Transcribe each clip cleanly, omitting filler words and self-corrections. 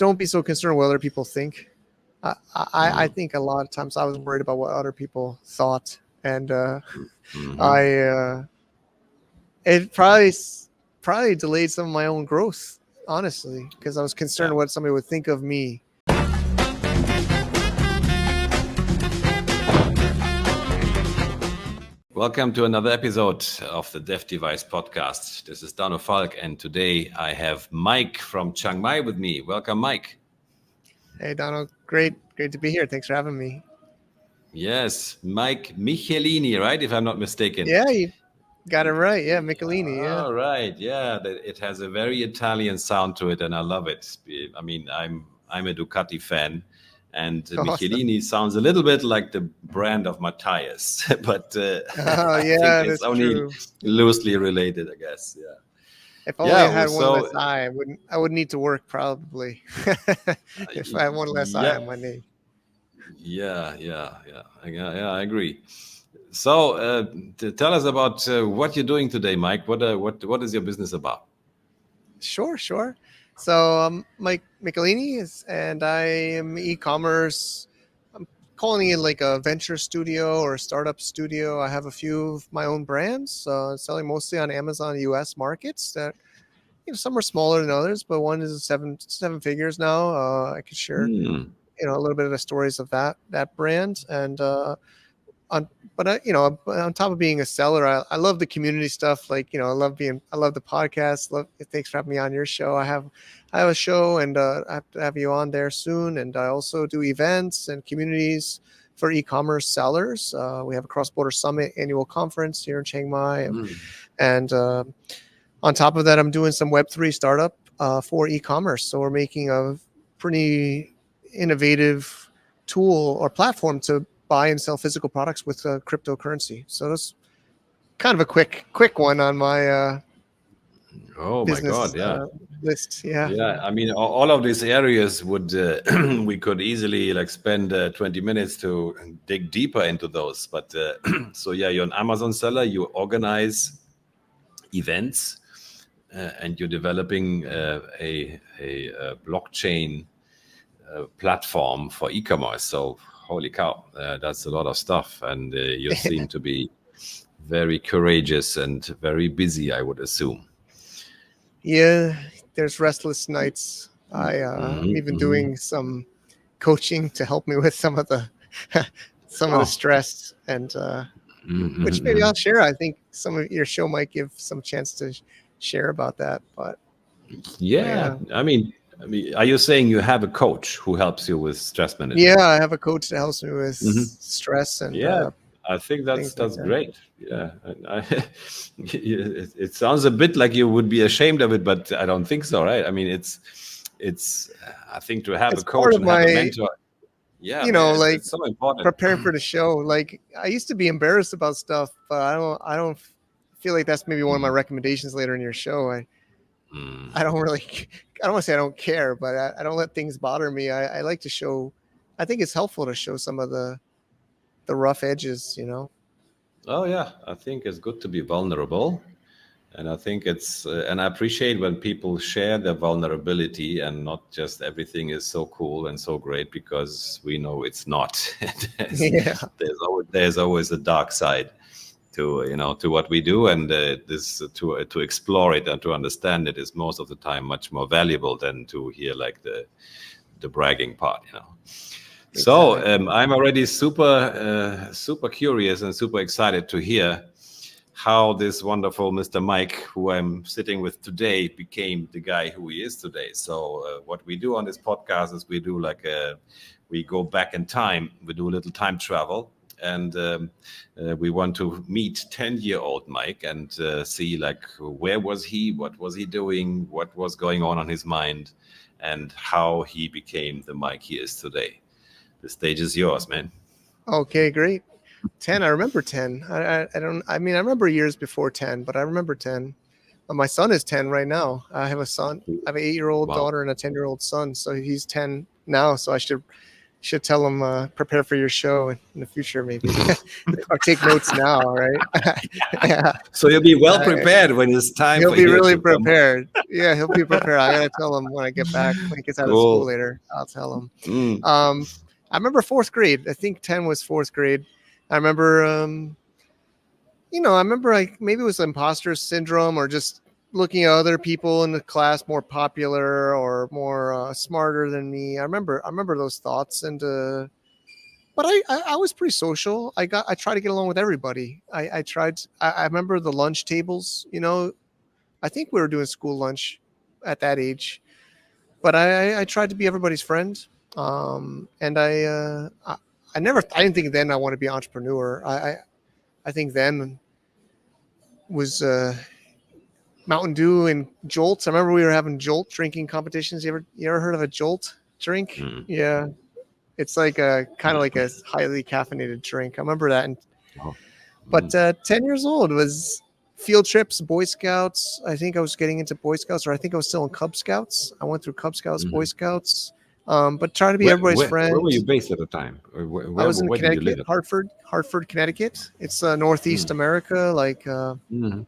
don't be so concerned what other people think. I think a lot of times I was worried about what other people thought, and I it probably delayed some of my own growth, honestly, because I was concerned what somebody would think of me. Welcome to another episode of the Dev Device Podcast. This is Dano Falk, and today I have Mike from Chiang with me. Welcome, Mike. Hey, Donald. Great to be here. Thanks for having me. Yes, Mike Michelini, right? If I'm not mistaken. Yeah, you got it right. Yeah, Michelini. Yeah. All right. Yeah, it has a very Italian sound to it, and I love it. I mean, I'm a Ducati fan. And Michelini sounds a little bit like the brand of Matthias, but I think it's only loosely related, I guess. Yeah. If only I had one less eye, I wouldn't need to work probably. If I had one less eye on my name. Yeah, I agree. So tell us about what you're doing today, Mike. What is your business about? Sure. So Mike Michelini and I am e-commerce. I'm calling it like a venture studio or a startup studio. I have a few of my own brands, selling mostly on Amazon US markets. That some are smaller than others, but one is seven figures now. I could share a little bit of the stories of that brand, and on top of being a seller, I love the community stuff. Like, I love the podcast. Thanks for having me on your show. I have a show, and I have to have you on there soon. And I also do events and communities for e-commerce sellers. We have a Cross-Border Summit annual conference here in Chiang Mai. And on top of that, I'm doing some Web3 startup for e-commerce. So we're making a pretty innovative tool or platform to buy and sell physical products with cryptocurrency. So that's kind of a quick one on my business list. Yeah. I mean, all of these areas would we could easily spend 20 minutes to dig deeper into those. But so you're an Amazon seller. You organize events, and you're developing a blockchain platform for e-commerce. So holy cow, that's a lot of stuff. And you seem to be very courageous and very busy, I would assume. Yeah, there's restless nights. I'm even doing some coaching to help me with some of the the stress, and which maybe I'll share. I think some of your show might give some chance to share about that. But yeah. I mean, are you saying you have a coach who helps you with stress management? Yeah, I have a coach that helps me with stress and I think that's great. Yeah, it sounds a bit like you would be ashamed of it, but I don't think so, right? I mean, it's I think to have a coach and have a mentor. Yeah, it's so important. Preparing for the show. Like, I used to be embarrassed about stuff, but I don't feel like that's maybe one of my recommendations later in your show. I don't want to say I don't care, but I don't let things bother me. I like to show. I think it's helpful to show some of the rough edges, Oh yeah, I think it's good to be vulnerable, and I think it's and I appreciate when people share their vulnerability and not just everything is so cool and so great, because we know it's not. There's always a dark side to what we do, and this to explore it and to understand it is most of the time much more valuable than to hear the bragging part. Exactly. So I'm already super curious and super excited to hear how this wonderful Mr. Mike, who I'm sitting with today, became the guy who he is today. So what we do on this podcast is we do we go back in time. We do a little time travel. And we want to meet 10-year-old Mike and see where was he, what was he doing, what was going on his mind, and how he became the Mike he is today. The stage is yours, man. Okay, great. 10. I remember 10. I remember years before 10, but I remember 10. My son is 10 right now. I have a son. I have an 8-year-old daughter and a 10-year-old son. So he's 10 now. So I should should tell him prepare for your show in the future, maybe, or take notes now. Right? Yeah. So you'll be well Uh, prepared when it's time He'll for be you really to come. prepared. Yeah, he'll be prepared. I gotta tell him when I get back, when he gets out of school Cool. later. I'll tell him. Mm, Um, I remember fourth grade. I think 10 was fourth grade. I remember, I remember like maybe it was imposter syndrome or just looking at other people in the class more popular or more smarter than me. I remember those thoughts, and but I was pretty social. I tried to get along with everybody. I tried. I remember the lunch tables. I think we were doing school lunch at that age, but I tried to be everybody's friend. And I didn't think then I want to be an entrepreneur. I think then was Mountain Dew and Jolts. I remember we were having Jolt drinking competitions. You ever heard of a Jolt drink? mm, Yeah, it's like a kind of like a highly caffeinated drink. I remember that. oh, But mm, 10 years old was field trips, Boy Scouts. I think I was getting into Boy Scouts, or I think I was still in Cub Scouts. I went through Cub Scouts, Boy mhm. Scouts, but trying to be everybody's Where were friend. you based at the time? Or I was in where did you Connecticut, live at? Hartford, Connecticut. It's Northeast Mm, America. Like, mhm.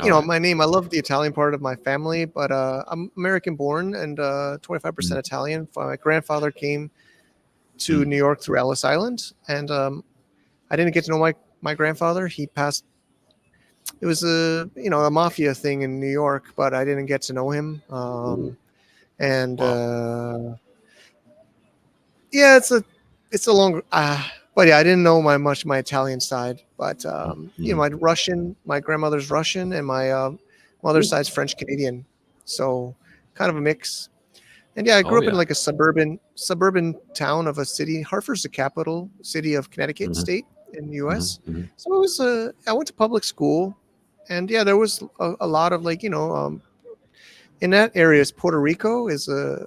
All right. my name, I love the Italian part of my family, but I'm American born and 25% Mm, Italian. My grandfather came to mm, New York through Ellis Island, and I didn't get to know my grandfather. He passed. It was a mafia thing in New York, but I didn't get to know him. ooh, And wow. yeah, it's a long. But yeah, I didn't know my Italian side, but Mm, mm, my grandmother's Russian, and my mother's ooh. side's French Canadian, so kind of a mix. And yeah, I grew Oh up in yeah. like a suburban town of a city. Hartford's the capital city of Connecticut Mhm, state in the mhm, U.S. mhm. So it was I went to public school, and yeah, there was a lot of like in that area. Puerto Rico is a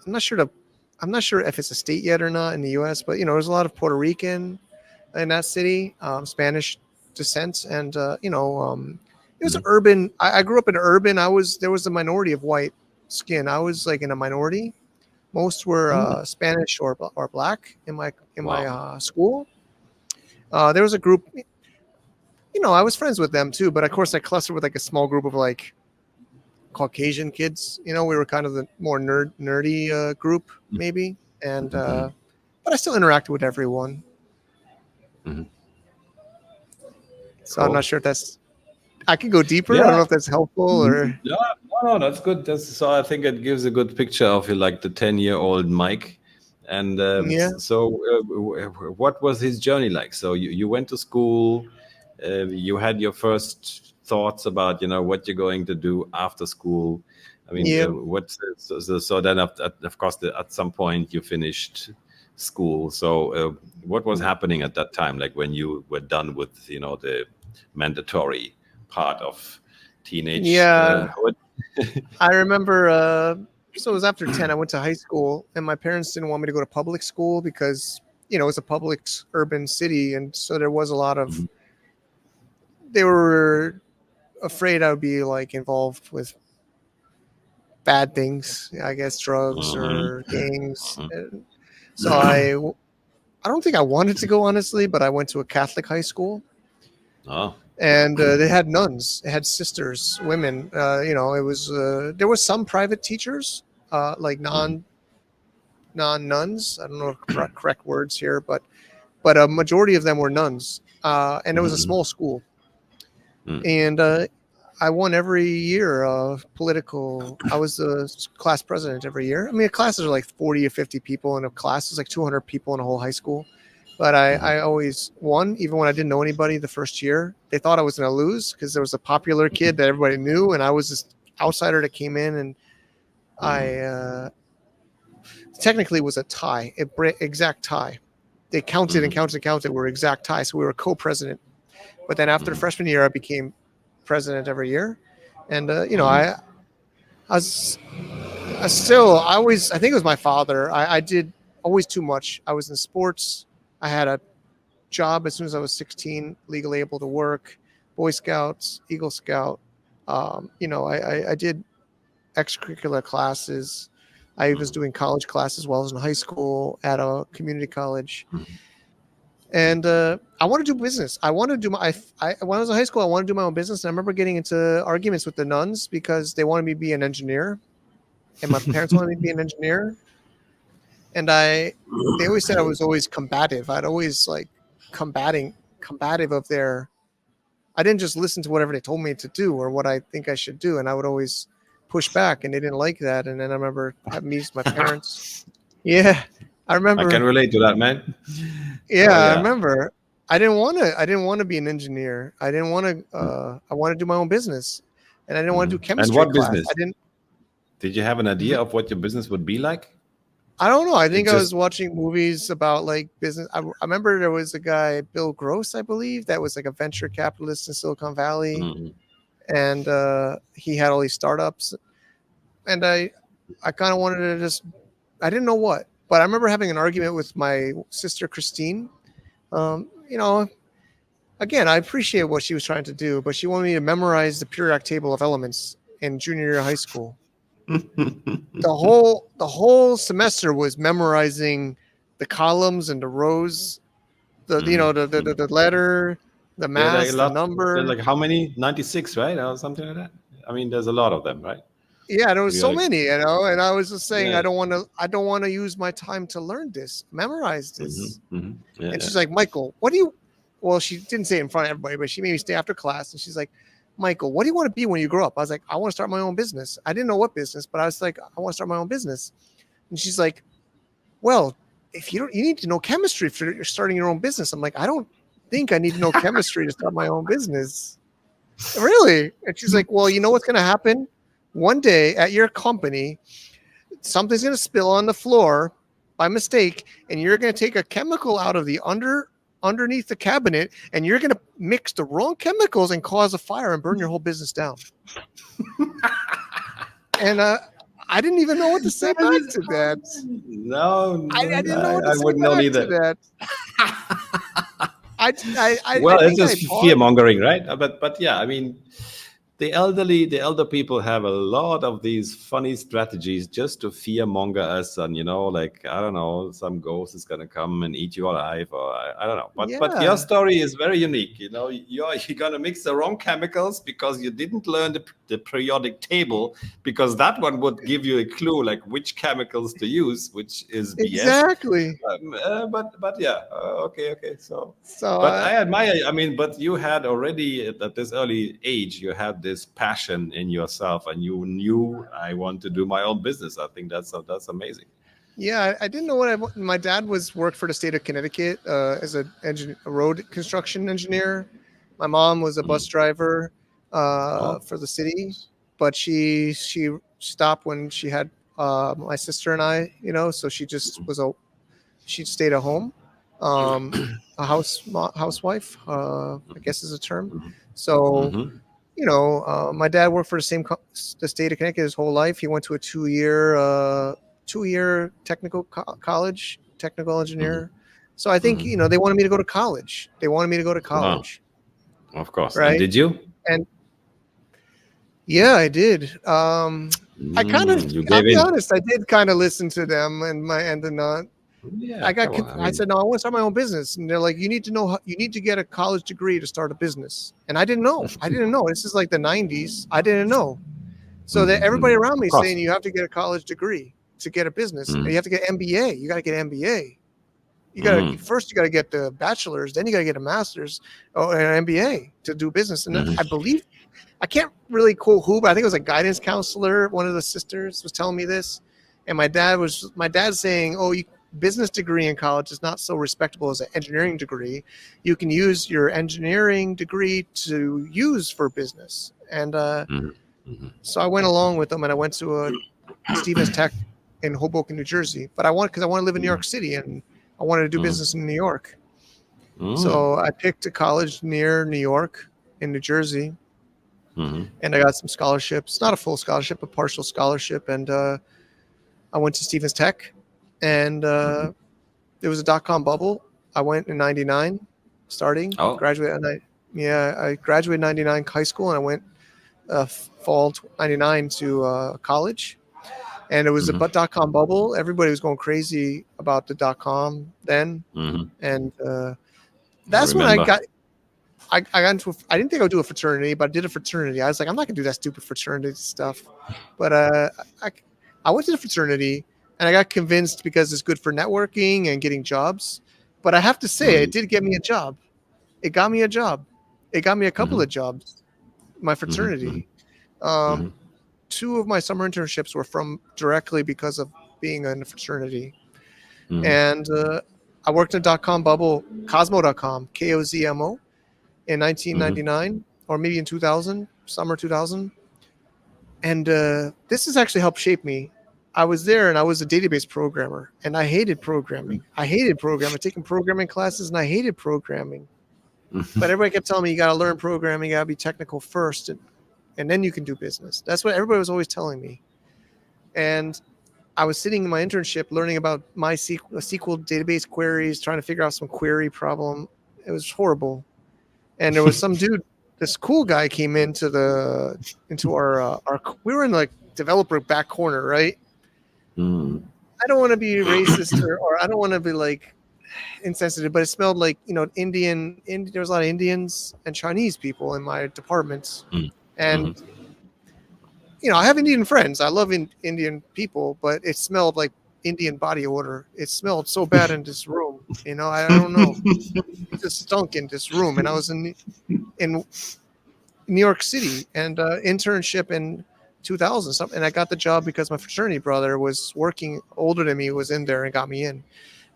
I'm not sure to I'm not sure if it's a state yet or not in the U.S. But there's a lot of Puerto Rican in that city, Spanish descent, and it was Mhm, urban. I grew up in urban. There was a minority of white skin. I was like in a minority. Most were mm. Spanish or black in my Wow. school. There was a group. I was friends with them too, but of course I clustered with like a small group of like Caucasian kids. We were kind of the more nerdy group Mm, maybe, and mhm, but I still interacted with everyone. mhm. So I'm not Cool. sure if that's. I could go deeper. I don't Yeah. know if that's helpful or. Yeah. No, that's good. That's so. I think it gives a good picture of you, like the 10-year-old Mike. And Yeah, what was his journey like? So you went to school. You had your first thoughts about what you're going to do after school. I mean, yeah, so then of course at some point you finished school. So what was happening at that time, like when you were done with the mandatory part of teenage yeah. hood? I remember. So it was after 10. I went to high school, and my parents didn't want me to go to public school because it's a public urban city, and so there was a lot of. Mhm, They were afraid I would be like involved with bad things. I guess drugs mhm, or gangs. mhm. And so I don't think I wanted to go honestly, but I went to a Catholic high school, Oh. and they had nuns, they had sisters, women. It was there was some private teachers, like Mhm, non nuns. I don't know correct words here, but a majority of them were nuns, and it was a mhm, small school. mhm, And I won every year of political. I was the class president every year. I mean, classes are like 40 or 50 people, and a class is like 200 people in a whole high school. But mhm, I always won, even when I didn't know anybody the first year. They thought I was going to lose because there was a popular kid that everybody knew, and I was this outsider that came in, and mhm, I technically was a tie, exact tie. They counted and mhm, counted and counted. We were exact tie, so we were co-president. But then after mhm, freshman year, I became president every year, and mhm, I was I think it was my father. I did always too much. I was in sports. I had a job as soon as I was 16, legally able to work. Boy Scouts, Eagle Scout. I did extracurricular classes. I was doing college classes while I was in high school at a community college. And I want to do business. I want to do when I was in high school, I wanted to do my own business. And I remember getting into arguments with the nuns because they wanted me to be an engineer, and my parents wanted me to be an engineer. And they always said I was always combative. I'd always like combative of their. I didn't just listen to whatever they told me to do or what I think I should do, and I would always push back, and they didn't like that. And then I remember having meetings with my parents. Yeah, I remember. I can relate to that, man. Yeah, I remember. I didn't want to. I didn't want to be an engineer. I didn't want to. I wanted to do my own business, and I didn't want to do chemistry And what class. business? I didn't. Did you have an idea of what your business would be like? I don't know. I think I just- was watching movies about like business. I remember there was a guy, Bill Gross, I believe, that was like a venture capitalist in Silicon Valley, and he had all these startups. And I kind of wanted to just. I didn't know what, but I remember having an argument with my sister Christine. You know, again, I appreciate what she was trying to do, but she wanted me to memorize the periodic table of elements in junior year of high school. The whole semester was memorizing the columns and the rows, the letter, the mass, the number. There's like how many? 96, right, or something like that. I mean, there's a lot of them, right? Yeah, there was so like, many, And I was just saying, I don't want to use my time to learn this, memorize this. And she's like, Michael, what do you? Well, she didn't say it in front of everybody, but she made me stay after class, and she's like, Michael, what do you want to be when you grow up? I was like, I want to start my own business. I didn't know what business, but I was like, I want to start my own business. And she's like, well, if you need to know chemistry if you're starting your own business. I'm like, I don't think I need to know chemistry to start my own business. Really? And she's like, well, you know what's going to happen? One day at your company, something's going to spill on the floor by mistake, and you're going to take a chemical out of the underneath the cabinet, and you're going to mix the wrong chemicals and cause a fire and burn your whole business down. And I didn't even know what to say back to that. No, I didn't know what to say wouldn't know back either. to that. Well, it's just fear mongering, right? But yeah, I mean, the elder people have a lot of these funny strategies just to fear monger us, and like, I don't know, some ghost is gonna come and eat you alive, or I don't know. But your story is very unique. You're gonna mix the wrong chemicals because you didn't learn the periodic table, because that one would give you a clue like which chemicals to use, which is BS. Exactly. But yeah, okay. So but I admire. I mean, but you had already at this early age, you had this passion in yourself, and you knew, I want to do my own business. I think that's amazing. Yeah, I didn't know what my dad worked for the state of Connecticut as a road construction engineer. My mom was a bus driver for the city, but she stopped when she had my sister and I. So she just she stayed at home, a housewife, I guess is a term. So. My dad worked for the state of Connecticut his whole life. He went to a two-year technical college, technical engineer. So I think, they wanted me to go to college. Wow. Of course. Right? And did you? And yeah, I did. I kind of, I'll be honest, I did kind of listen to them and not. Yeah, I said, no, I want to start my own business. And they're like, you need to get a college degree to start a business. And I didn't know. This is like the 90s. I didn't know. So that everybody around me saying you have to get a college degree to get a business. And you have to get MBA. You got to get MBA. You got to first, you got to get the bachelor's, then you got to get a master's or an MBA to do business. And I believe, I can't really quote who, but I think it was a guidance counselor. One of the sisters was telling me this. And my dad's saying, business degree in college is not so respectable as an engineering degree. You can use your engineering degree to use for business. And so I went along with them, and I went to Stevens Tech in Hoboken, New Jersey. But because I want to live in New York City, and I wanted to do business in New York. So I picked a college near New York in New Jersey, and I got some scholarships, not a full scholarship, a partial scholarship. And I went to Stevens Tech. And there was a dot-com bubble. I went in 99 starting. I graduated in 99 high school, and I went fall 99 to college. and it was a .com bubble. Everybody was going crazy about the .com then, and that's when I got into. I didn't think I would do a fraternity, but I did a fraternity. I was like, I'm not gonna do that stupid fraternity stuff. But I went to the fraternity, and I got convinced because it's good for networking and getting jobs. But I have to say, it did get me a job. It got me a job. It got me a couple of jobs. My fraternity. 2 of my summer internships were from directly because of being in a fraternity. And I worked in a .com bubble, Cosmo.com, KOZMO, in 1999 or maybe in 2000, summer 2000. And this has actually helped shape me. I was there and I was a database programmer, and I hated programming. I hated programming. Taking programming classes, and I hated programming. But everybody kept telling me, you got to learn programming, you got to be technical first, and then you can do business. That's what everybody was always telling me. And I was sitting in my internship learning about SQL database queries, trying to figure out some query problem. It was horrible. And there was some dude, this cool guy came into our we were in like developer back corner, right? I don't want to be racist or I don't want to be like insensitive, but it smelled like, Indian. There was a lot of Indians and Chinese people in my departments. And I have Indian friends. I love Indian people, but it smelled like Indian body odor. It smelled so bad in this room. I don't know. It just stunk in this room. And I was in New York City and internship in 2000 something. And I got the job because my fraternity brother was working, older than me, was in there and got me in.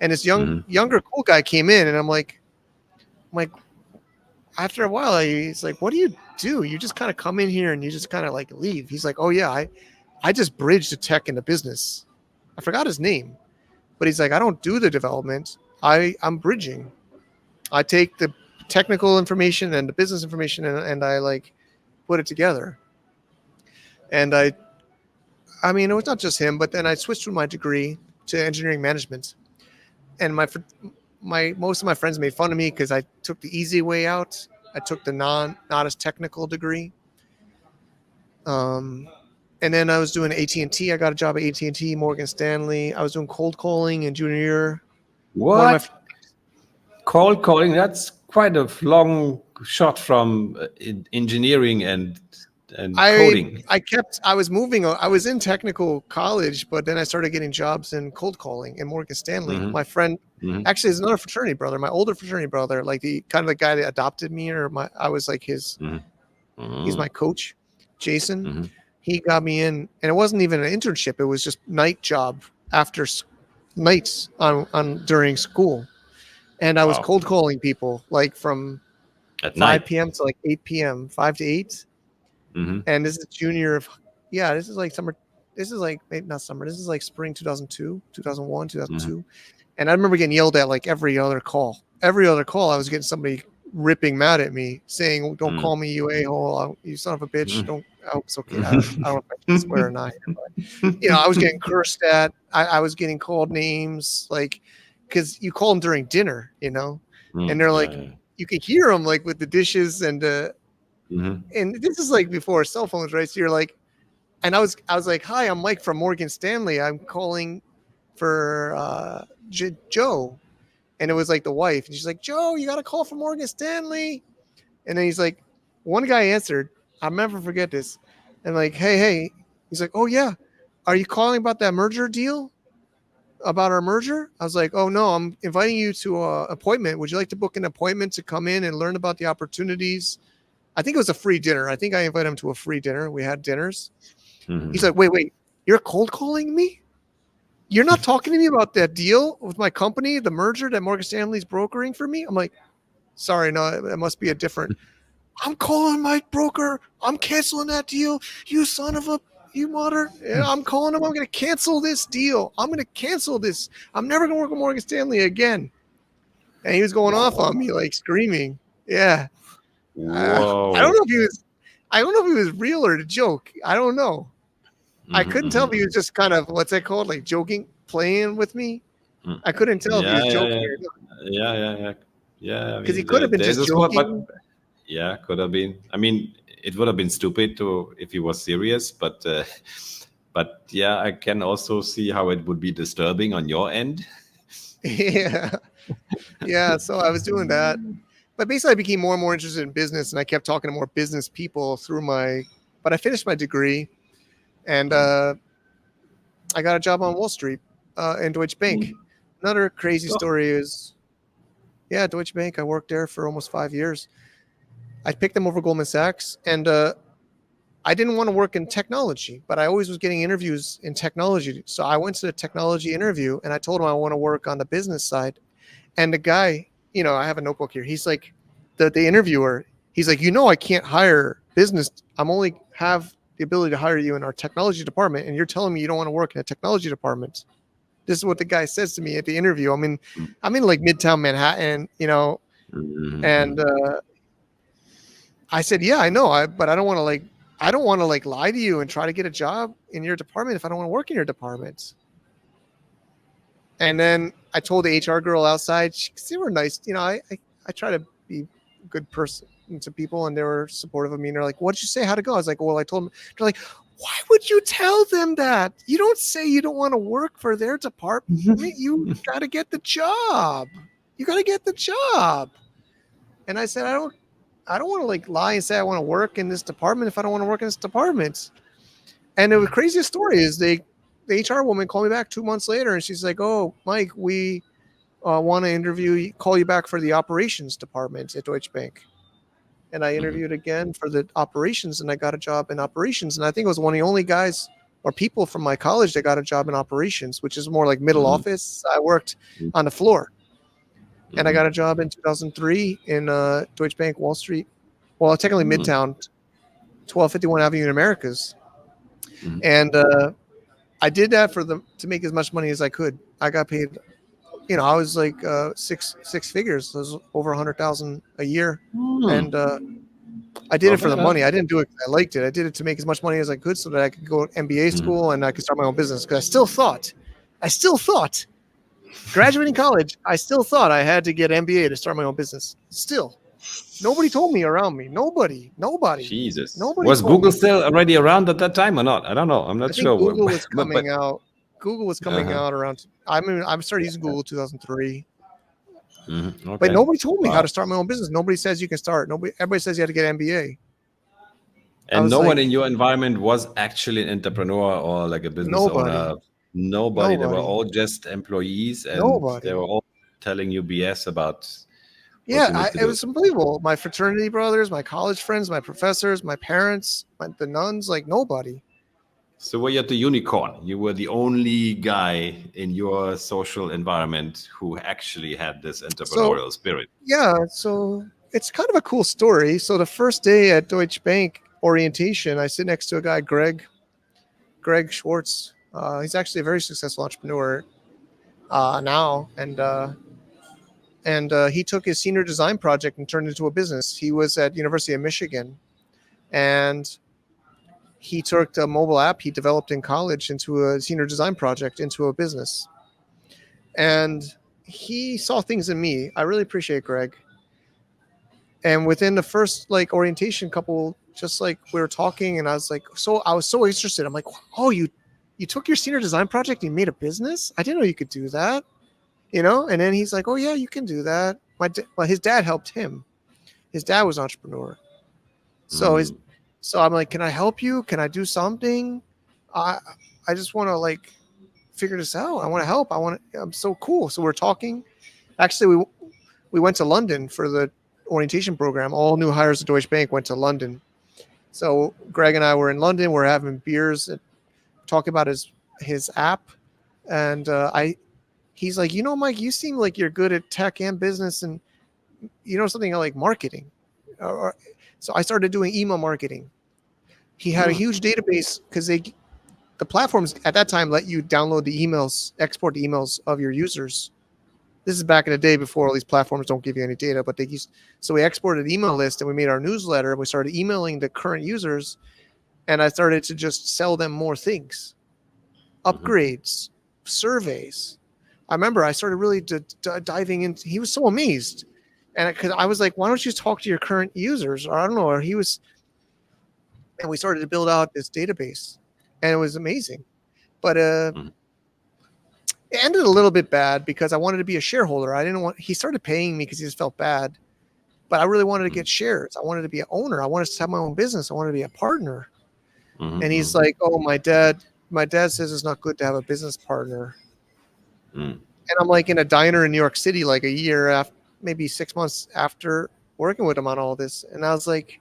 And this younger cool guy came in, and I'm like, after a while, he's like, what do you do? You just kind of come in here and you just kind of like leave. He's like, oh yeah, I just bridge the tech into business. I forgot his name, but he's like, I don't do the development. I'm bridging. I take the technical information and the business information and I like put it together. And I mean, it was not just him, but then I switched from my degree to engineering management. And most of my friends made fun of me because I took the easy way out. I took the not as technical degree. And then I was doing AT&T. I got a job at AT&T, Morgan Stanley. I was doing cold calling in junior year. What? Cold calling? That's quite a long shot from engineering and coding. I was moving. I was in technical college, but then I started getting jobs in cold calling in Morgan Stanley. My friend, actually, is another fraternity brother, my older fraternity brother, like the guy that adopted me, I was like his. He's my coach, Jason. He got me in, and it wasn't even an internship. It was just night job after nights on during school, and I was cold calling people like from at 5 p.m. to like 8 p.m., 5 to 8. And this is junior of, this is like summer. This is like, maybe not summer. This is like spring 2002, 2001, 2002. And I remember getting yelled at like every other call. Every other call, I was getting somebody ripping mad at me, saying, "Don't call me, you a-hole, you son of a bitch." Don't. I hope it's okay. I don't know if I can swear or not. But, I was getting cursed at. I was getting called names, like, because you call them during dinner, and they're like, you can hear them like with the dishes and. And this is like before cell phones, right? So you're like, and I was like, "Hi, I'm Mike from Morgan Stanley. I'm calling for Joe," and it was like the wife, and she's like, "Joe, you got a call from Morgan Stanley," and then he's like, one guy answered, I'll never forget this, and like, hey, he's like, "Oh yeah, are you calling about that merger deal? About our merger?" I was like, "Oh no, I'm inviting you to an appointment. Would you like to book an appointment to come in and learn about the opportunities?" I think it was a free dinner. I think I invited him to a free dinner. We had dinners. He's like, wait, you're cold calling me? You're not talking to me about that deal with my company, the merger that Morgan Stanley's brokering for me? I'm like, sorry, no, it must be a different. I'm calling my broker. I'm canceling that deal. You son of a, you mother. I'm calling him. I'm going to cancel this deal. I'm going to cancel this. I'm never going to work with Morgan Stanley again. And he was going off on me, like screaming. Yeah. I don't know if he was real or a joke. I don't know. I couldn't tell if he was just kind of, what's that called? Like joking, playing with me. I couldn't tell if he was joking or not. Yeah. Because he could have been just joking. Could have been. I mean, it would have been stupid if he was serious, but But yeah, I can also see how it would be disturbing on your end. Yeah. Yeah. So I was doing that. But basically, I became more and more interested in business, and I kept talking to more business people through but I finished my degree, and I got a job on Wall Street in Deutsche Bank. Another crazy Oh. story is, yeah, Deutsche Bank. I worked there for almost 5 years. I picked them over Goldman Sachs, and I didn't want to work in technology, but I always was getting interviews in technology. So I went to the technology interview, and I told him I want to work on the business side. And the guy, I have a notebook here. He's like, the interviewer, he's like, I can't hire business. I'm only have the ability to hire you in our technology department, and you're telling me you don't want to work in a technology department. This is what the guy says to me at the interview. I'm in like Midtown Manhattan, and I said, yeah, I know, but I don't want to lie to you and try to get a job in your department if I don't want to work in your department. And then I told the HR girl outside, they were nice. I try to be a good person to people, and they were supportive of me. And they're like, "What did you say? How'd it go?" I was like, "Well, I told them." They're like, "Why would you tell them that? You don't say you don't want to work for their department. You got to get the job. You got to get the job." And I said, I don't want to like lie and say I want to work in this department if I don't want to work in this department. And the craziest story is the HR woman called me back 2 months later, and she's like, "Oh, Mike, we want to call you back for the operations department at Deutsche Bank." And I interviewed again for the operations, and I got a job in operations. And I think it was one of the only guys or people from my college that got a job in operations, which is more like middle office. I worked on the floor, and I got a job in 2003 in Deutsche Bank Wall Street. Well, technically Midtown, 1251 Avenue in Americas. And I did that to make as much money as I could. I got paid, I was like six figures. So it was over 100,000 a year, and I did it for the money. I didn't do it because I liked it. I did it to make as much money as I could so that I could go to MBA school and I could start my own business. Because I still thought, graduating college, I still thought I had to get MBA to start my own business. Still, nobody told me around me. Nobody. Jesus. Nobody Was Google still already around at that time or not? I don't know. I'm not sure. Google was coming out. Google was coming out around. I started using Google 2003. Okay. But nobody told me how to start my own business. Nobody says you can start. Everybody says you have to get MBA. And no one in your environment was actually an entrepreneur or like a business owner. Nobody. They were all just employees, and they were all telling you BS about. Yeah, it was unbelievable. My fraternity brothers, my college friends, my professors, my parents, the nuns, like nobody. So were you the unicorn? You were the only guy in your social environment who actually had this entrepreneurial spirit. Yeah, so it's kind of a cool story. So the first day at Deutsche Bank orientation, I sit next to a guy, Greg Schwartz. He's actually a very successful entrepreneur now, and he took his senior design project and turned it into a business. He was at University of Michigan, and he took a mobile app he developed in college into a senior design project into a business. And he saw things in me. I really appreciate Greg. And within the first orientation couple, just like we were talking, and I was so interested. I'm like, oh, you took your senior design project and you made a business? I didn't know you could do that. And then he's like, oh yeah, you can do that. His dad helped him. His dad was an entrepreneur. So so I'm like, can I help you? Can I do something? I just want to figure this out. I want to help. I'm so cool. So we're talking. Actually, we went to London for the orientation program. All new hires at Deutsche Bank went to London. So Greg and I were in London. We're having beers and talking about his app. And he's like, Mike, you seem like you're good at tech and business, and something like marketing. So I started doing email marketing. He had a huge database because the platforms at that time let you download the emails, export the emails of your users. This is back in the day before all these platforms don't give you any data, but so we exported an email list and we made our newsletter and we started emailing the current users, and I started to just sell them more things, upgrades, surveys. I remember I started really diving into. He was so amazed, and because I was like, "Why don't you talk to your current users?" Or I don't know. And we started to build out this database, and it was amazing. But Mhm. it ended a little bit bad because I wanted to be a shareholder. I didn't want. He started paying me because he just felt bad, but I really wanted to get shares. I wanted to be an owner. I wanted to have my own business. I wanted to be a partner. And he's Mhm. like, "Oh, my dad says it's not good to have a business partner." Mhm. And I'm like in a diner in New York City, like a year after, maybe 6 months after working with him on all this. And I was like,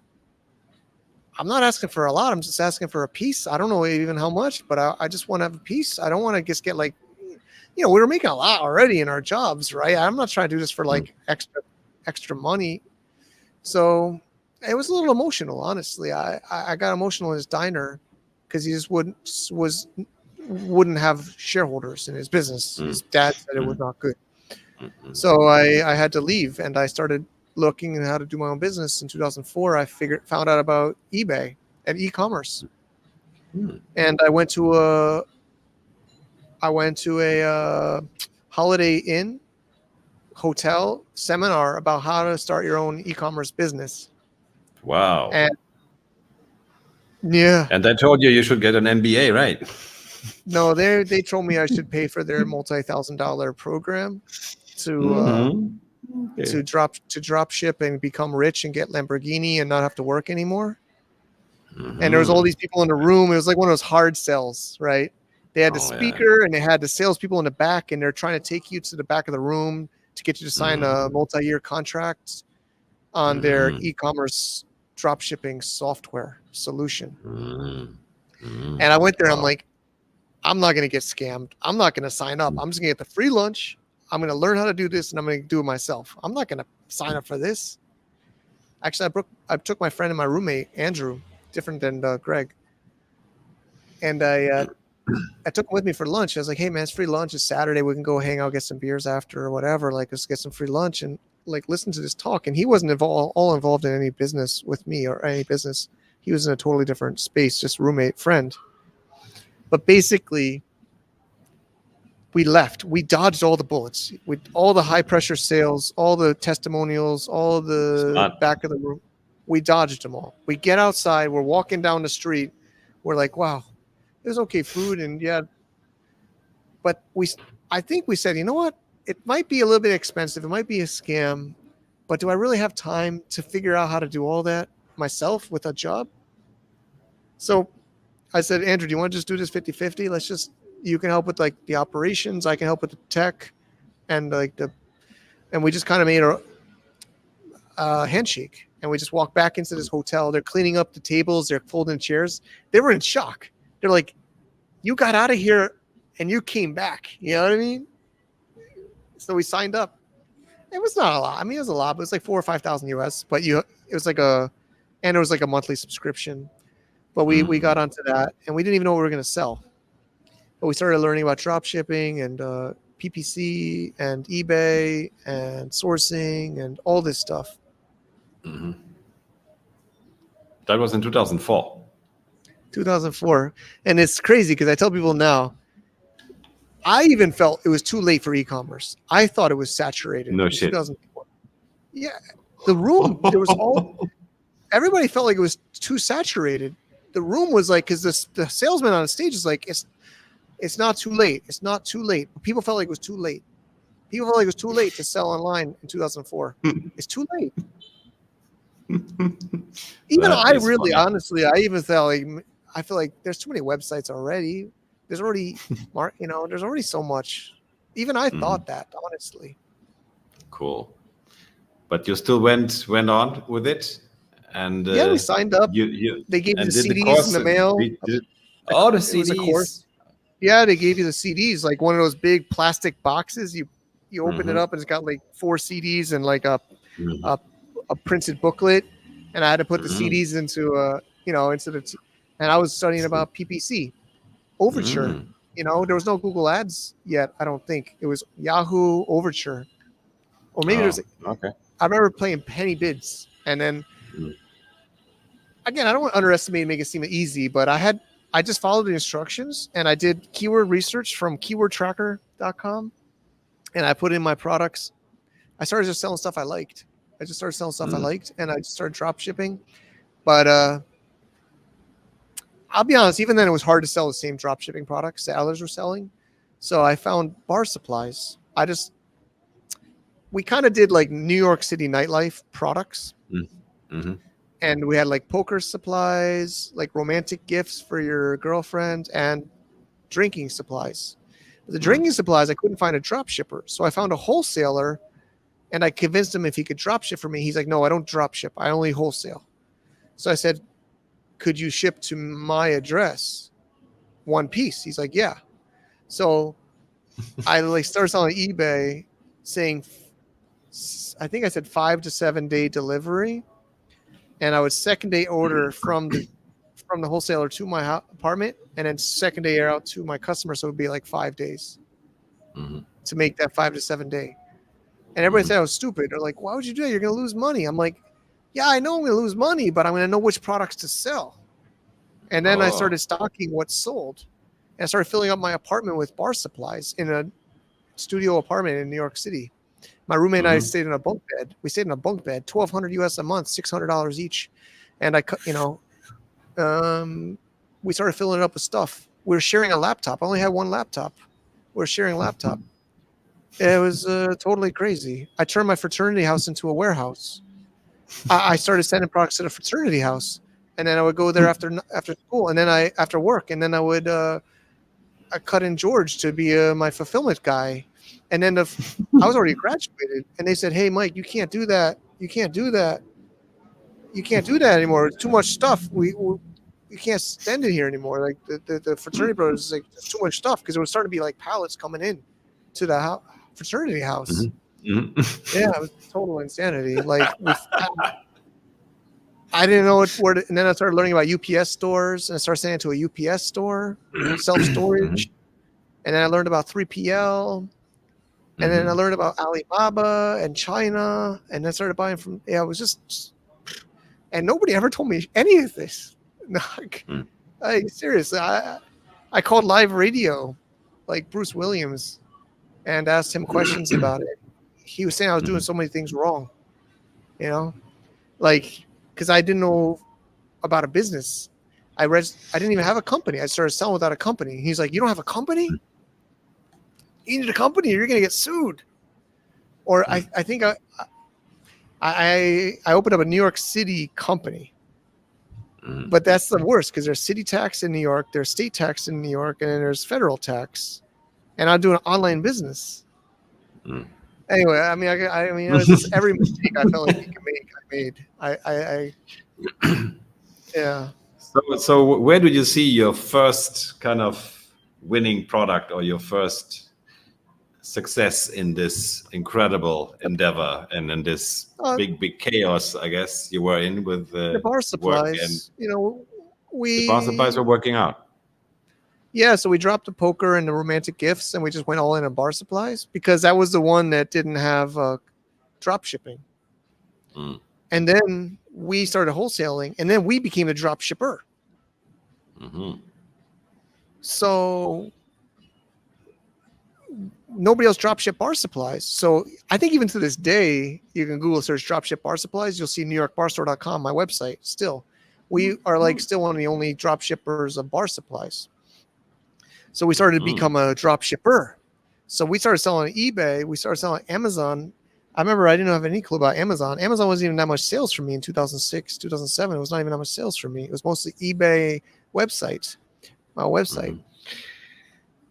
I'm not asking for a lot. I'm just asking for a piece. I don't know even how much, but I just want to have a piece. I don't want to just get like, we were making a lot already in our jobs, right? I'm not trying to do this for Mhm. like extra money. So it was a little emotional, honestly. I got emotional in his diner because he just wouldn't have shareholders in his business. Mhm. His dad said it was Mhm. not good. Mhm. So I had to leave, and I started looking at how to do my own business. In 2004, I found out about eBay and e-commerce, Mhm. and I went to a Holiday Inn hotel seminar about how to start your own e-commerce business. Wow. And yeah, And I told you you should get an MBA, right? no, they told me I should pay for their multi-$1,000 program to Hmm. Okay. drop ship and become rich and get Lamborghini and not have to work anymore. And there was all Hmm. these people in the room. It was like one of those hard sells, right? They had the Oh yeah. speaker and they had the salespeople in the back, and they're trying to take you to the back of the room to get you to sign a Hmm. multi-year contract on their Hmm. e-commerce drop shipping software solution. Hmm. Hmm. And I went there. I'm Wow. like, I'm not going to get scammed. I'm not going to sign up. I'm just going to get the free lunch. I'm going to learn how to do this, and I'm going to do it myself. I'm not going to sign up for this. Actually, I took my friend and my roommate Andrew, different than Greg, and I took him with me for lunch. I was like, "Hey man, it's free lunch. It's Saturday. We can go hang out, get some beers after or whatever. Like, let's get some free lunch and like listen to this talk." And he wasn't all involved in any business with me or any business. He was in a totally different space, just roommate friend. But basically, we left. We dodged all the bullets. With all the high pressure sales, all the testimonials, all the Smart. back of the room. We dodged them all. We get outside. We're walking down the street. We're like, wow, there's okay food and yeah, but I think we said, you know what? It might be a little bit expensive. It might be a scam, but do I really have time to figure out how to do all that myself with a job? So I said, Andrew, do you want to just do this 50-50? Let's just, you can help with like the operations. I can help with the tech and and we just kind of made a handshake and we just walked back into this hotel. They're cleaning up the tables. They're folding chairs. They were in shock. They're like, you got out of here and you came back. You know what I mean? So we signed up. It was not a lot. I mean, it was a lot, but it was like 4 or 5 thousand US. But it was like and it was like a monthly subscription. But we got Hmm. onto that, and we didn't even know what we were going to sell. But we started learning about drop shipping and PPC and eBay and sourcing and all this stuff. Hmm. That was in 2004. 2004, and it's crazy because I tell people now. I even felt it was too late for e-commerce. I thought it was saturated No in shit. 2004. Yeah, the room there was all everybody felt like it was too saturated. The room was like because the salesman on the stage is like it's not too late. It's not too late. People felt like it was too late. People felt like it was too late to sell online in 2004. It's too late. Even That I is really funny. honestly, I even felt like I feel like there's too many websites already. There's already there's already so much. Even I Hmm. thought that honestly. Cool. But you still went on with it, and Yeah, we signed up. you They gave you the and did the CDs in course. the mail. Oh, the It was a course. CDs. Yeah, they gave you the CDs, like one of those big plastic boxes. You open it Hmm. up and it's got like 4 CDs and like Hmm. a, a printed booklet. And I had to put the Hmm. CDs into into and I was studying about PPC Overture. Hmm. There was no Google Ads yet. I don't think it was Yahoo Overture, or maybe Oh, there's. okay. I remember playing penny bids, and then Mm. again, I don't want to underestimate and make it seem easy, but I just followed the instructions and I did keyword research from keywordtracker.com and I put in my products. I started just selling stuff I liked. I just started selling stuff I Mm. liked and I just started drop shipping. But I'll be honest, even then it was hard to sell the same drop shipping products that others were selling. So I found bar supplies. We kind of did like New York City nightlife products. Mm-hmm. And we had like poker supplies, like romantic gifts for your girlfriend, and drinking supplies. The drinking supplies, I couldn't find a drop shipper. So I found a wholesaler and I convinced him if he could drop ship for me. He's like, no, I don't drop ship. I only wholesale. So I said, could you ship to my address one piece? He's like, yeah. So I like started selling on eBay saying, I think I said 5 to 7 day delivery. And I would second day order from the wholesaler to my apartment, and then second day air out to my customer. So it would be like 5 days to make that 5 to 7 day. And everybody said I was stupid. They're like, why would you do that? You're going to lose money. I'm like, yeah, I know I'm going to lose money, but I'm going to know which products to sell. And then I started stocking what sold. And I started filling up my apartment with bar supplies in a studio apartment in New York City. My roommate and I stayed in a bunk bed. We stayed in a bunk bed, $1,200 US a month, $600 each. And we started filling it up with stuff. We were sharing a laptop. I only had one laptop. We were sharing a laptop. It was totally crazy. I turned my fraternity house into a warehouse. I started sending products to the fraternity house, and then I would go there after school, and then after work, and then I would I cut in George to be my fulfillment guy. And then I was already graduated, and they said, hey, Mike, you can't do that. You can't do that. You can't do that anymore. It's too much stuff. We can't send it here anymore. Like the fraternity brothers, like, there's too much stuff, because it was starting to be like pallets coming in to the fraternity house. Yeah, it was total insanity. Like I didn't know where to, and then I started learning about UPS stores, and I started sending it to a UPS store, self-storage. And then I learned about 3PL. And then I learned about Alibaba and China, and then I started buying from, it was just, and nobody ever told me any of this. Seriously, I called live radio, like Bruce Williams, and asked him questions about it. He was saying I was doing so many things wrong, like, because I didn't know about a business. I didn't even have a company. I started selling without a company. He's like, you don't have a company? You need a company or you're going to get sued. Or I think I opened up a New York City company, but that's the worst, because there's city tax in New York, there's state tax in New York, and then there's federal tax. And I'm doing an online business. Anyway, I mean, it was just every mistake I felt like you could make, I made. Yeah. So where did you see your first kind of winning product, or your first success in this incredible endeavor and in this big chaos, I guess, you were in with the bar supplies? The bar supplies were working out. Yeah, so we dropped the poker and the romantic gifts, and we just went all in on bar supplies, because that was the one that didn't have drop shipping. And then we started wholesaling, and then we became a drop shipper. So nobody else drop ship bar supplies. So I think even to this day, you can Google search drop ship bar supplies. You'll see NewYorkBarStore.com, my website. Still, we are like still one of the only drop shippers of bar supplies. So we started to become a drop shipper. So we started selling on eBay. We started selling on Amazon. I remember I didn't have any clue about Amazon. Amazon wasn't even that much sales for me in 2006, 2007. It was not even that much sales for me. It was mostly eBay website, my website.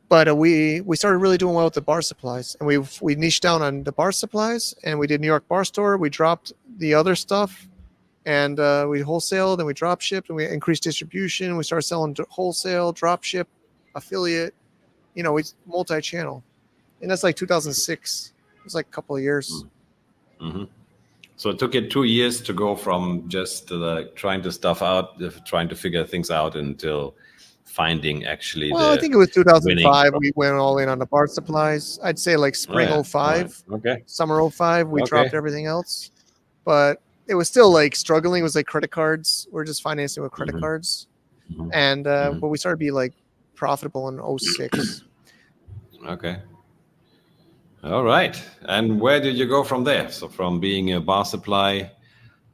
But we started really doing well with the bar supplies, and we niched down on the bar supplies, and we did New York Bar Store. We dropped the other stuff, and we wholesaled, and we drop shipped, and we increased distribution. We started selling wholesale, drop ship, affiliate, it's multi-channel, and that's like 2006. It was like a couple of years. So it took you 2 years to go from just trying to stuff out, trying to figure things out, until finding actually. Well, I think it was 2005. We went all in on the bar supplies. I'd say like spring 05, summer 05. We dropped everything else, but it was still like struggling. It was like credit cards. We're just financing with credit cards, and but we started to be like profitable in 06. Okay. All right. And where did you go from there? So from being a bar supply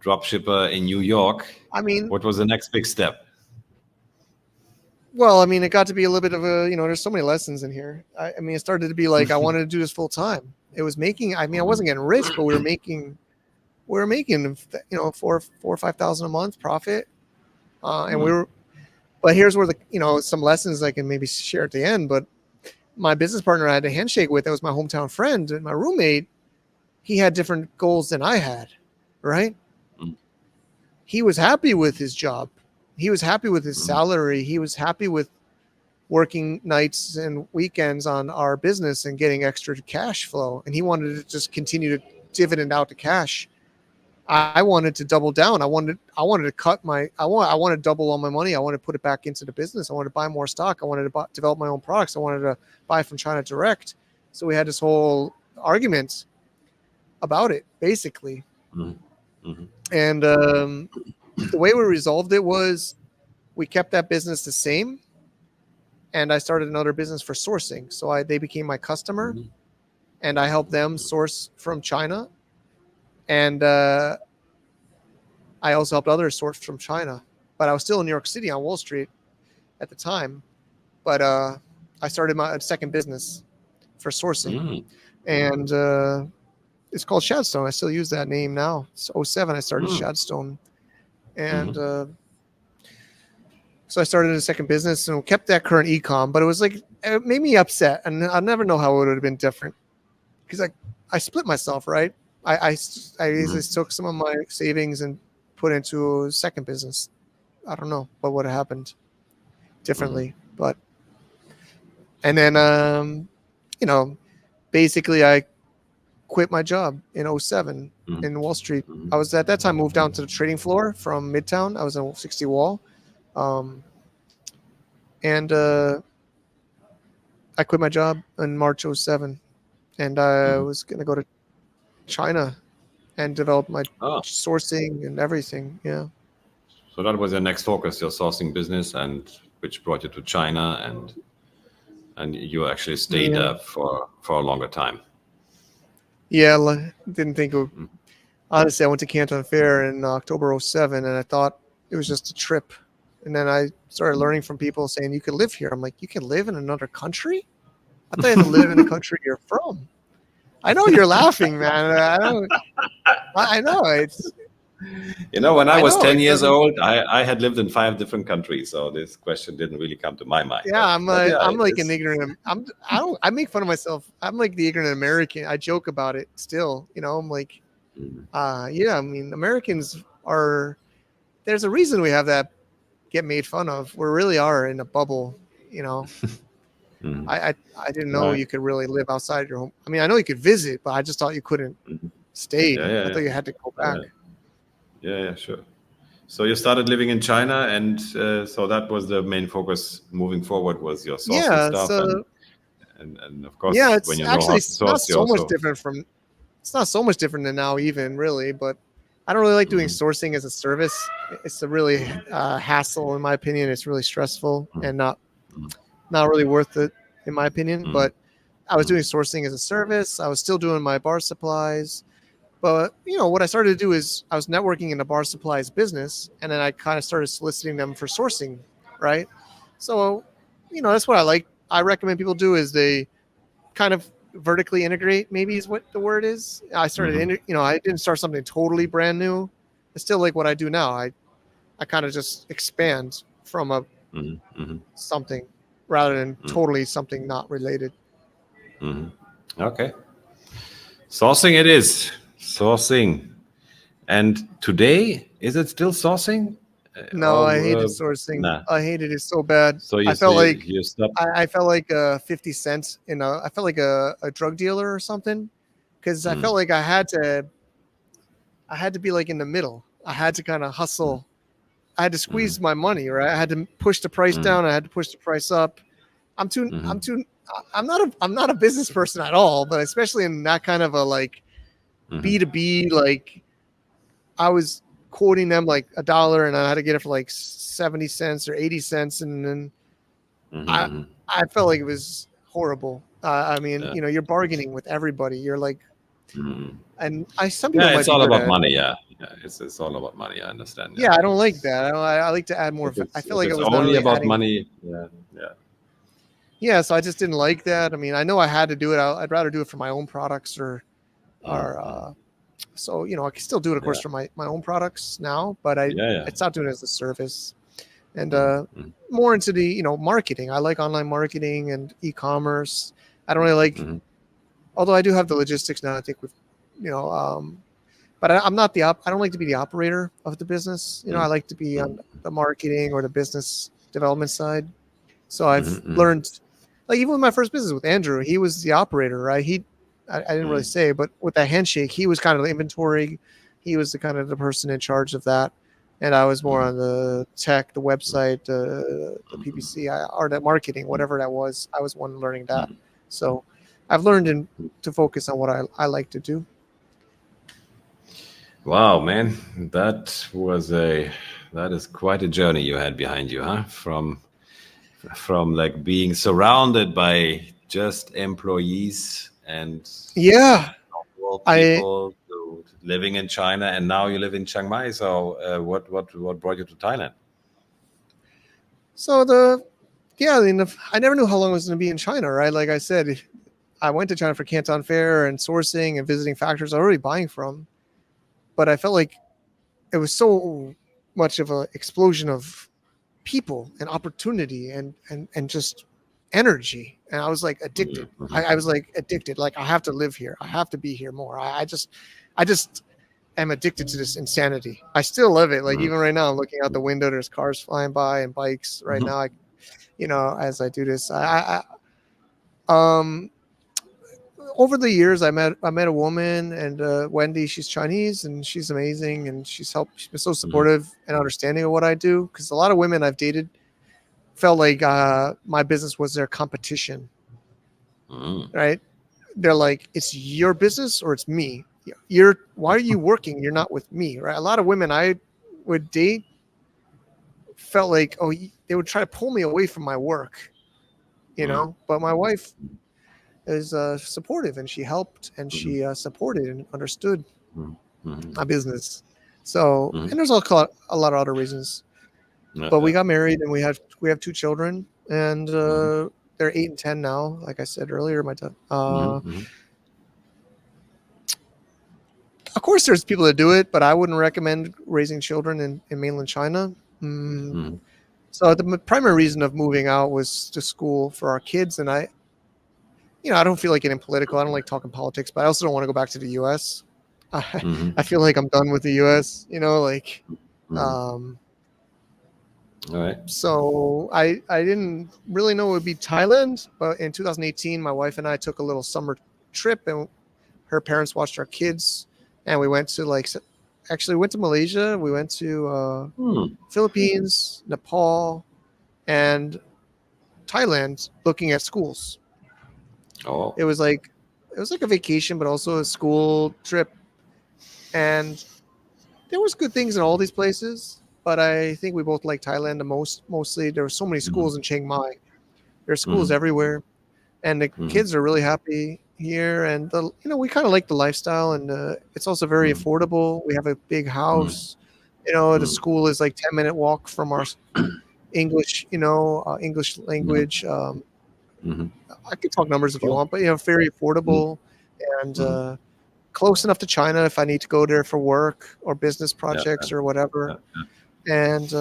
drop shipper in New York, I mean, what was the next big step? Well, I mean, it got to be a little bit of a, there's so many lessons in here. I mean, it started to be like I wanted to do this full time. It was making. I mean, I wasn't getting rich, but we were making, four or 5,000 a month profit, and we Mm, were. But here's where some lessons I can maybe share at the end. But my business partner I had a handshake with, that was my hometown friend and my roommate. He had different goals than I had, right? mm, He was happy with his job. He was happy with his mm, salary. He was happy with working nights and weekends on our business and getting extra cash flow. And he wanted to just continue to dividend out the cash. I wanted to double down. I wanted to cut I wanted to double all my money. I wanted to put it back into the business. I wanted to buy more stock. I wanted to develop my own products. I wanted to buy from China direct. So we had this whole argument about it, basically. mm, mm, And the way we resolved it was we kept that business the same, and I started another business for sourcing. So they became my customer, mm, and I helped them source from China, and I also helped others source from China. But I was still in New York City on Wall Street at the time. But I started my second business for sourcing, mm, and it's called Shadstone. I still use that name now. It's '07 I started mm, Shadstone, and mm, so I started a second business and kept that current ecom. But it was like it made me upset, and I'll never know how it would have been different because I split myself, right. I mm, just took some of my savings and put into a second business. I don't know what would have happened mm, differently, but and then you know basically I quit my job in '07 mm, in Wall Street. mm, I was at that time moved down to the trading floor from Midtown. I was in 60 Wall, um, and I quit my job in March '07, and I mm. was gonna go to China and develop my Oh, sourcing and everything. Yeah. so that was your next focus, your sourcing business, and which brought you to China, and you actually stayed Yeah. there for a longer time. Yeah. Didn't think it would, Mm, honestly, I went to Canton Fair in October '07, and I thought it was just a trip. And then I started learning from people saying you could live here. I'm like, you can live in another country? I thought you had to live in the country you're from. I know you're laughing, man. I don't. I know it's. When I I was know 10 it years doesn't. old, I had lived in 5 different countries, so this question didn't really come to my mind. Yeah, But yeah, I'm it like an is. ignorant. I don't. I make fun of myself. I'm like the ignorant American. I joke about it still. I'm like, Mm, yeah. I mean, Americans are. There's a reason we have that get made fun of. We really are in a bubble. You know, mm, I didn't know right. you could really live outside your home. I mean, I know you could visit, but I just thought you couldn't Mhm. stay. Yeah, yeah, I yeah, thought you had to go yeah, back. yeah, yeah, sure. So you started living in China, and so that was the main focus moving forward was your sourcing Yeah. stuff, and So and of yeah, course, when it's you know actually how to it's not source, you so much also. different from. It's not so much different than now, even really. But I don't really like doing Mhm, sourcing as a service. It's a really hassle, in my opinion. It's really stressful mhm, and not mhm, not really worth it, in my opinion. mhm, But I was doing mhm, sourcing as a service. I was still doing my bar supplies. But what I started to do is I was networking in the bar supplies business, and then I kind of started soliciting them for sourcing, right? So, that's what I like. I recommend people do is they kind of vertically integrate. Maybe is what the word is. I started, mhm, I didn't start something totally brand new. It's still like what I do now. I kind of just expand from a mhm, mhm, something rather than mhm, totally something not related. mhm. Okay, sourcing it is sourcing, and today is it still sourcing? No, I Or hated sourcing. nah? I hated it so bad. So you I felt say like you stopped. I felt like 50 cents I felt like a drug dealer or something because I Mm, felt like I had to be like in the middle. I had to kind of mm, hustle. I had to mm, squeeze my money, right? I had to push the price mm, down. I had to push the price up. I'm too I'm mhm, too I'm not a business person at all, but especially in that kind of a like mhm, B2B, like I was quoting them like $1 and I had to get it for like 70 cents or 80 cents. And then mhm, I, mhm. I felt like it was horrible. I mean, Yeah. you're bargaining with everybody. You're like, Mm. And some people Yeah, might it's be all good about at it. money. Yeah, yeah, it's all about money. I understand. Yeah, Yeah, I don't like it's that. I like to add more. I feel if like it it's was not only really about adding. money. Yeah, yeah. Yeah, so I just didn't like that. I mean, I know I had to do it. I'd rather do it for my own products or Mm-hmm. so I can still do it, of course, Yeah, for my own products now, but yeah, yeah. I stopped doing it as a service. And Mm-hmm. more into the marketing. I like online marketing and e-commerce. I don't really like, Mm-hmm. although I do have the logistics now. I think we've, you know, but I'm not I don't like to be the operator of the business. I like to be on the marketing or the business development side. So I've Mm-hmm. learned, like even with my first business with Andrew, he was the operator, right? I didn't really Mm-hmm. say, but with that handshake, he was kind of the inventory. He was the kind of the person in charge of that, and I was more Mm-hmm. on the tech, the website, the Mm-hmm. PPC, or the marketing, whatever that was. I was one learning that. Mm-hmm. So I've learned to focus on what I like to do. Wow, man, that is quite a journey you had behind you, huh? From like being surrounded by just employees and Yeah, normal I people to living in China, and now you live in Chiang Mai. So, what brought you to Thailand? so I mean, I never knew how long I was going to be in China, right? Like I said, I went to China for Canton Fair and sourcing and visiting factories I was already buying from, but I felt like it was so much of an explosion of people and opportunity and just energy, and I was like addicted. Mm-hmm. I was like addicted. Like I have to live here. I have to be here more. I just am addicted to this insanity. I still love it. Like Mm-hmm. even right now, I'm looking out the window. There's cars flying by and bikes. Right Mm-hmm. now, as I do this, um over the years I met a woman, and Wendy. She's Chinese and she's amazing, and she's been so supportive and understanding of what I do, because a lot of women I've dated felt like my business was their competition, Mm-hmm. right? They're like, it's your business or it's me. Why are you working? You're not with me, right? A lot of women I would date felt like, oh, they would try to pull me away from my work, but my wife is supportive, and she helped, and Mm-hmm. she supported and understood Mm-hmm. my business. So, Mm-hmm. and there's a lot of other reasons, Yeah, but we yeah. got married and we have two children, and Mm-hmm. they're 8 and 10 now. Like I said earlier, my dad. Mm-hmm. Of course, there's people that do it, but I wouldn't recommend raising children in mainland China. Mm. Mm-hmm. So the primary reason of moving out was to school for our kids, and I don't feel like getting political. I don't like talking politics, but I also don't want to go back to the U.S. I Mm-hmm. feel like I'm done with the U.S. Like, Mm-hmm. um, All right. so I didn't really know it would be Thailand, but in 2018, my wife and I took a little summer trip, and her parents watched our kids, and we went to actually went to Malaysia. We went to Hmm. Philippines, Nepal, and Thailand, looking at schools. Oh. It was like a vacation, but also a school trip, and there was good things in all these places. But I think we both like Thailand the most. Mostly, there were so many Mm-hmm. schools in Chiang Mai. There's schools Mm-hmm. everywhere, and the Mm-hmm. kids are really happy here. And we kind of like the lifestyle, and it's also very affordable. We have a big Mm-hmm. house. The Mm-hmm. school is like 10-minute walk from our English, English language. Mm-hmm. I could talk numbers if you Cool. want, but very affordable, and Mm-hmm. close enough to China if I need to go there for work or business Yeah. projects or Yeah. whatever, and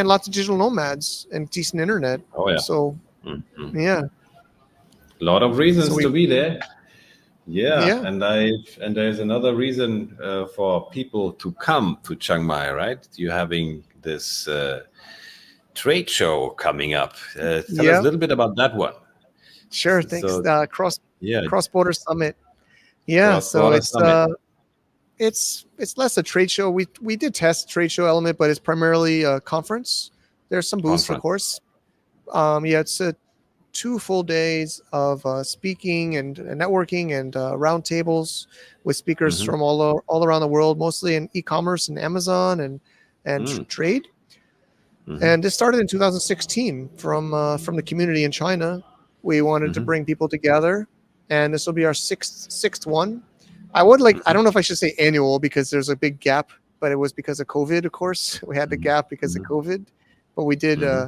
lots of digital nomads and decent internet. Oh yeah. So Mm-hmm. yeah, A lot of so reasons we to be there. Yeah, yeah and there's another reason for people to come to Chiang Mai, right? You're having this trade show coming up. Tell us a yeah little bit about that one. sure. Thanks. So yeah, Cross border summit. Yeah, cross so border summit it's less a trade show. We did test trade show element, but it's primarily a conference. There's some booths, of conference. course. Yeah, it's 2 full days of speaking and networking and roundtables with speakers Mm-hmm. from all around the world, mostly in e-commerce and Amazon and Mm. trade. Mm-hmm. And this started in 2016 from the community in China. We wanted to Mm-hmm. bring people together, and this will be our sixth one. I would like, I Mhm, don't know if I should say annual because there's a big gap, but it was because of COVID, of course. We had the mhm, gap because of mhm, COVID, but we did mhm,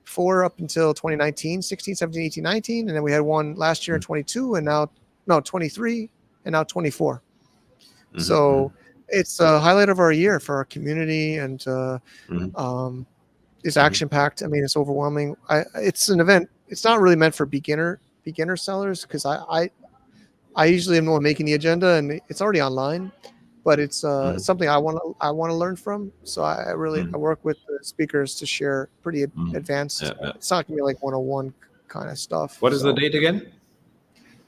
4 up until 2019, 16, 17, 18, 19, and then we had one last year in 22, and now, no, 23, and now 24. mhm, So mhm, it's a highlight of our year for our community, and mhm, um, it's mhm, action packed. I mean, it's overwhelming. It's an event. It's not really meant for beginner sellers because I usually am the one making the agenda, and it's already online. But it's mhm, something I want to learn from. So I really I mhm, work with the speakers to share pretty mhm. advanced. Yeah, yeah. It's not gonna be like 101 kind of stuff. What is the So date again?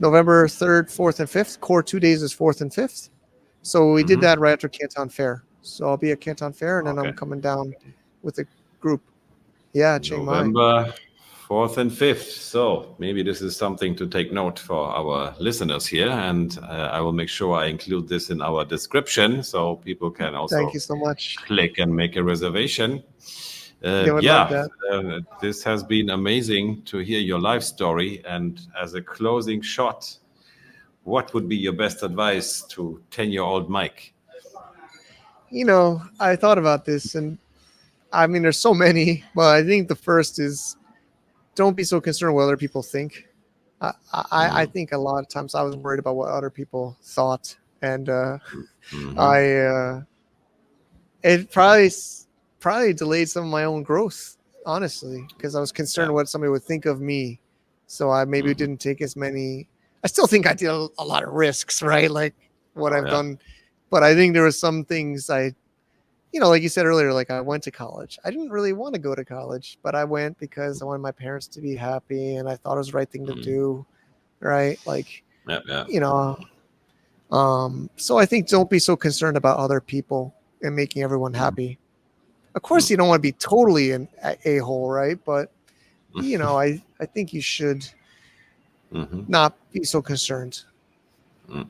November 3rd, 4th, and 5th. Core 2 days is 4th and 5th. So we did Hmm. that right after Canton Fair. So I'll be at Canton Fair, and then I'm Okay. coming down with a group. Yeah, Chiang Mai. November 4th and 5th. So maybe this is something to take note for our listeners here. And I will make sure I include this in our description so people can Thank also you so much. click and make a reservation. They would love Yeah, that. this has been amazing to hear your life story. And as a closing shot, what would be your best advice to 10-year-old Mike? I thought about this, and I mean, there's so many, but I think the first is don't be so concerned what other people think. I Mm, think a lot of times I was worried about what other people thought, and mhm, I it probably delayed some of my own growth, honestly, because I was yeah. concerned what somebody would think of me. So I maybe Mhm. didn't take as many. I still think I did a lot of risks, right? Like what Oh, I've yeah. done, but I think there was some things like you said earlier, like I went to college. I didn't really want to go to college, but I went because I wanted my parents to be happy, and I thought it was the right thing to Mm, do, right? Like, yeah, yeah. you know, so I think don't be so concerned about other people and making everyone Mm, happy. Of course, mm, you don't want to be totally an a-hole, right? But mm, I think you should mhm, not be so concerned. mm.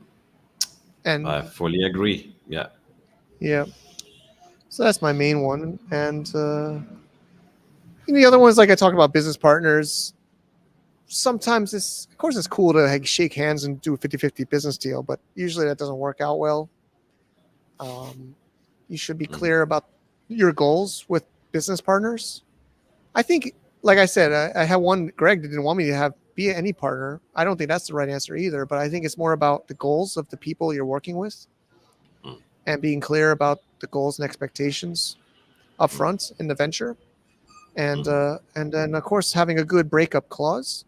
And I fully agree. Yeah. yeah, so that's my main one. And the other ones, like I talked about, business partners. Sometimes of course, it's cool to like shake hands and do a 50-50 business deal, but usually that doesn't work out well. Um, you should be Mhm, clear about your goals with business partners. I think, like I said, I had one. Greg didn't want me to have be any partner. I don't think that's the right answer either. But I think it's more about the goals of the people you're working with mm, and being clear about the goals and expectations up mm, front in the venture, mhm, and then of course having a good breakup clause,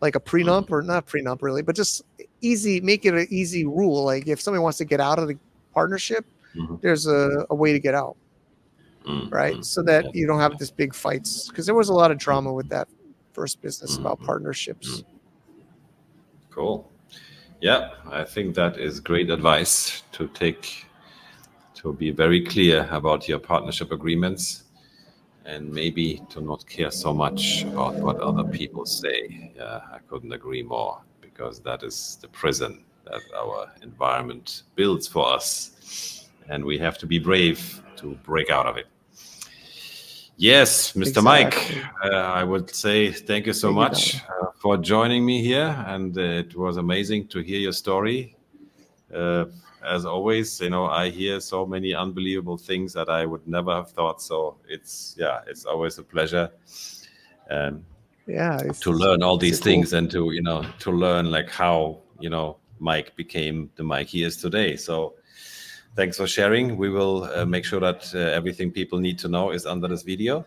like a mhm, prenup or not prenup really, but just easy. Make it an easy rule. Like if somebody wants to get out of the partnership, mhm, there's a way to get out, mm, right? mm. So that Yeah. you don't have this big fights because there was a lot of drama Mm, with that first business mm, about mm, partnerships. mm. Cool. Yeah, I think that is great advice to be very clear about your partnership agreements and maybe to not care so much about what other people say. Yeah, I couldn't agree more because that is the prison that our environment builds for us. And we have to be brave to break out of it. Yes, Mr. Mike, Exactly. I would say thank you so Thank you, much Don. for joining me here. And it was amazing to hear your story. Uh, as always, I hear so many unbelievable things that I would never have thought. So yeah, it's always a pleasure um, Yeah, to learn all it's a these cool. things and to learn like how Mike became the Mike he is today. So thanks for sharing. We will make sure that everything people need to know is under this video.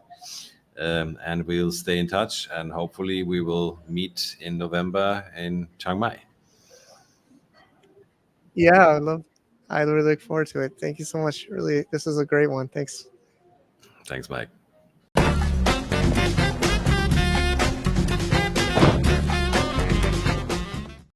And we'll stay in touch and hopefully we will meet in November in Chiang Mai. Yeah, I really look forward to it. Thank you so much. Really, this is a great one. Thanks. Thanks, Mike.